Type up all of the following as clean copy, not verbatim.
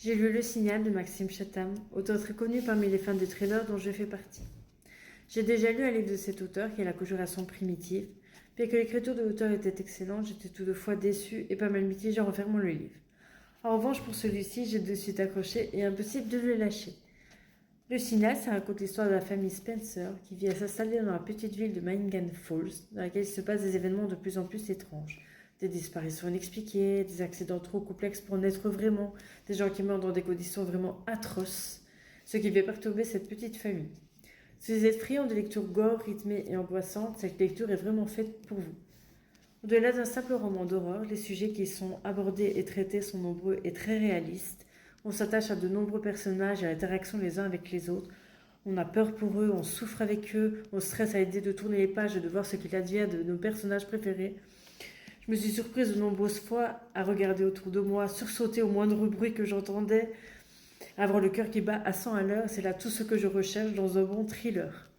J'ai lu Le Signal de Maxime Chatham, auteur très connu parmi les fans de thrillers dont je fais partie. J'ai déjà lu un livre de cet auteur qui est La conjuration primitive. Bien que l'écriture de l'auteur était excellente, j'étais toutefois déçue et pas mal mitigée en refermant le livre. En revanche, pour celui-ci, j'ai de suite accroché et impossible de le lâcher. Le Signal, ça raconte l'histoire de la famille Spencer qui vit à s'installer dans la petite ville de Manningham Falls, dans laquelle il se passe des événements de plus en plus étranges. Des disparitions inexpliquées, des accidents trop complexes pour naître vraiment, des gens qui meurent dans des conditions vraiment atroces, ce qui fait perturber cette petite famille. Si vous êtes friand de lecture gore, rythmée et angoissante, cette lecture est vraiment faite pour vous. Au-delà d'un simple roman d'horreur, les sujets qui sont abordés et traités sont nombreux et très réalistes. On s'attache à de nombreux personnages et à l'interaction les uns avec les autres. On a peur pour eux, on souffre avec eux, on stresse à l'idée de tourner les pages et de voir ce qu'il advient de nos personnages préférés. Je me suis surprise de nombreuses fois à regarder autour de moi, sursauter au moindre bruit que j'entendais, avoir le cœur qui bat à 100 à l'heure. C'est là tout ce que je recherche dans un bon thriller.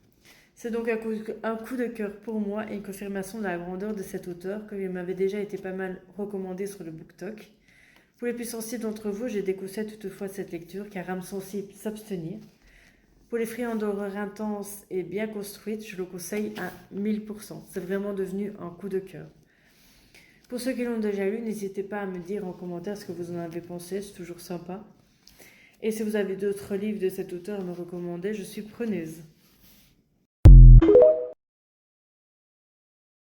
C'est donc un coup de cœur pour moi et une confirmation de la grandeur de cet auteur, comme il m'avait déjà été pas mal recommandé sur le BookTok. Pour les plus sensibles d'entre vous, j'ai déconseille toutefois cette lecture, car âme sensible s'abstenir. Pour les friands d'horreur intense et bien construite, je le conseille à 1000%. C'est vraiment devenu un coup de cœur. Pour ceux qui l'ont déjà lu, n'hésitez pas à me dire en commentaire ce que vous en avez pensé, c'est toujours sympa. Et si vous avez d'autres livres de cet auteur à me recommander, je suis preneuse.